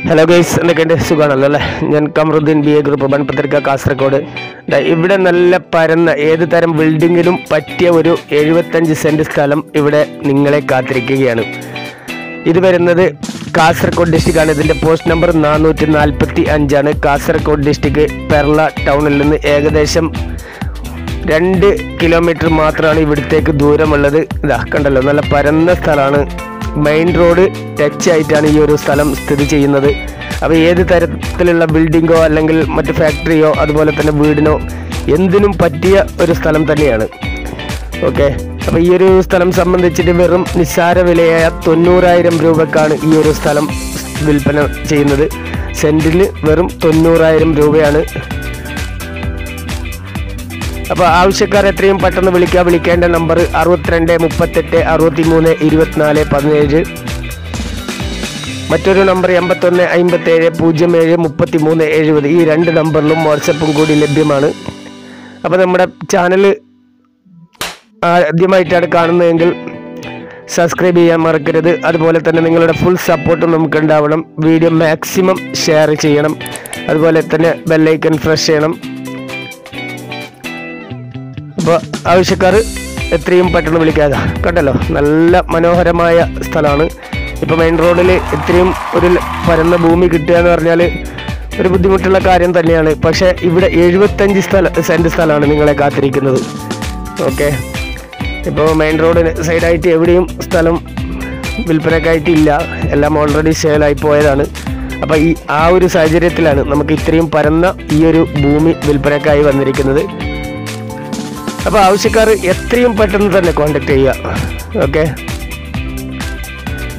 Hello guys, എന്തൊക്കെയുണ്ട്? സുഖമാണല്ലോ അല്ലേ? ഞാൻ കമറുദ്ദീൻ BA ഗ്രൂപ്പ് ബൺപത്രിക കാസർഗോഡ്. ഇവിടെ നല്ല പരന്ന ഏത് തരം ബിൽഡിങ്ങിനും പറ്റിയ ഒരു 75 സെൻറ്റ് സ്ഥലം ഇവിടെ നിങ്ങളെ കാത്തിരിക്കുകയാണ്. ഇത് വരുന്നത് കാസർഗോഡ് ഡിസ്ട്രിക്റ്റാണ്. ഇതിൻ്റെ post number 445 Kasaragod district Perla ടൗണിൽ നിന്ന് ഏകദേശം 2 കിലോമീറ്റർ മാത്രമാണ് ഇവിടത്തേക്ക് ദൂരമുള്ളത്. ഇതാ കണ്ടല്ലോ, നല്ല പരന്ന സ്ഥലമാണ്. മെയിൻ റോഡ് ടച്ച് ആയിട്ടാണ് ഈ ഒരു സ്ഥലം സ്ഥിതി ചെയ്യുന്നത്. അപ്പോൾ ഏത് തരത്തിലുള്ള ബിൽഡിങ്ങോ അല്ലെങ്കിൽ മറ്റ് ഫാക്ടറിയോ അതുപോലെ തന്നെ വീടിനോ എന്തിനും പറ്റിയ ഒരു സ്ഥലം തന്നെയാണ്. ഓക്കെ, അപ്പോൾ ഈ ഒരു സ്ഥലം സംബന്ധിച്ചിട്ട് വെറും നിസ്സാര വിലയായ 90,000 രൂപക്കാണ് ഈ ഒരു സ്ഥലം വിൽപ്പന ചെയ്യുന്നത്. സെൻറ്റിന് വെറും 90,000 രൂപയാണ്. അപ്പോൾ ആവശ്യക്കാർ എത്രയും പെട്ടെന്ന് വിളിക്കേണ്ട നമ്പർ 62 38 63 24 17. മറ്റൊരു നമ്പർ 81 57 07 33 70. ഈ 2 നമ്പറിലും വാട്സപ്പും കൂടി ലഭ്യമാണ്. അപ്പോൾ നമ്മുടെ ചാനൽ ആദ്യമായിട്ടാണ് കാണുന്നതെങ്കിൽ സബ്സ്ക്രൈബ് ചെയ്യാൻ മറക്കരുത്. അതുപോലെ തന്നെ നിങ്ങളുടെ ഫുൾ സപ്പോർട്ടും നമുക്ക് ഉണ്ടാവണം. വീഡിയോ മാക്സിമം ഷെയർ ചെയ്യണം. അതുപോലെ തന്നെ ബെല്ലൈക്കൺ പ്രസ് ചെയ്യണം. അപ്പോൾ ആവശ്യക്കാർ എത്രയും പെട്ടെന്ന് വിളിക്കാതെ. കണ്ടല്ലോ, നല്ല മനോഹരമായ സ്ഥലമാണ്. ഇപ്പോൾ മെയിൻ റോഡിൽ ഇത്രയും ഒരു പരന്ന ഭൂമി കിട്ടുക എന്ന് പറഞ്ഞാൽ ഒരു ബുദ്ധിമുട്ടുള്ള കാര്യം തന്നെയാണ്. പക്ഷേ ഇവിടെ 75 സെൻറ്റ് സ്ഥലമാണ് നിങ്ങളെ കാത്തിരിക്കുന്നത്. ഓക്കെ, ഇപ്പോൾ മെയിൻ റോഡിന് സൈഡായിട്ട് എവിടെയും സ്ഥലം വിൽപ്പനക്കായിട്ടില്ല, എല്ലാം ഓൾറെഡി സെയിലായി പോയതാണ്. അപ്പോൾ ആ ഒരു സാഹചര്യത്തിലാണ് നമുക്ക് ഇത്രയും പരന്ന ഈ ഒരു ഭൂമി വിൽപ്പനക്കായി വന്നിരിക്കുന്നത്. അപ്പോൾ ആവശ്യക്കാർ എത്രയും പെട്ടെന്ന് തന്നെ കോൺടാക്ട് ചെയ്യുക. ഓക്കെ,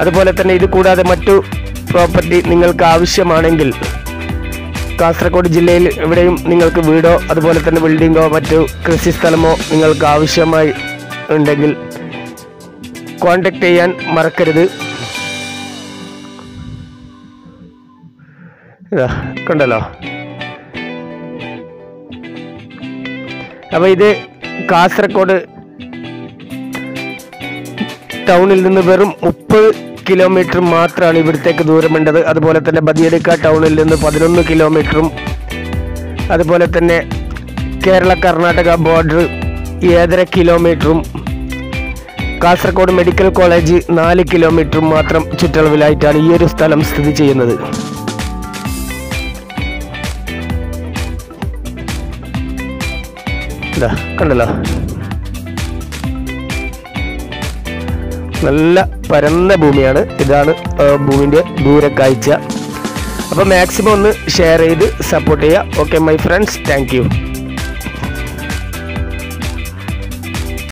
അതുപോലെ തന്നെ ഇത് കൂടാതെ മറ്റു പ്രോപ്പർട്ടി നിങ്ങൾക്ക് ആവശ്യമാണെങ്കിൽ കാസർഗോഡ് ജില്ലയിൽ എവിടെയും നിങ്ങൾക്ക് വീടോ അതുപോലെ തന്നെ ബിൽഡിങ്ങോ മറ്റു കൃഷിസ്ഥലമോ നിങ്ങൾക്ക് ആവശ്യമായി ഉണ്ടെങ്കിൽ കോൺടാക്ട് ചെയ്യാൻ മറക്കരുത്. ഇതാ കണ്ടല്ലോ, അപ്പോൾ ഇത് കാസർഗോഡ് ടൗണിൽ നിന്ന് വെറും 30 കിലോമീറ്റർ മാത്രമാണ് ഇവിടത്തേക്ക് ദൂരമുണ്ടത്. അതുപോലെ തന്നെ ബദിയടുക്ക ടൗണിൽ നിന്ന് 11 കിലോമീറ്ററും അതുപോലെ തന്നെ കേരള കർണാടക ബോർഡർ 7.5 കിലോമീറ്ററും കാസർഗോഡ് മെഡിക്കൽ കോളേജ് 4 കിലോമീറ്ററും മാത്രം ചുറ്റളവിലായിട്ടാണ് ഈ ഒരു സ്ഥലം സ്ഥിതി ചെയ്യുന്നത്. ഇതാ കണ്ടല്ലോ, നല്ല പരന്ന ഭൂമിയാണ്. ഇതാണ് ഭൂമിൻ്റെ ദൂരക്കാഴ്ച. അപ്പോൾ മാക്സിമം ഒന്ന് ഷെയർ ചെയ്ത് സപ്പോർട്ട് ചെയ്യുക. Okay my friends, thank you.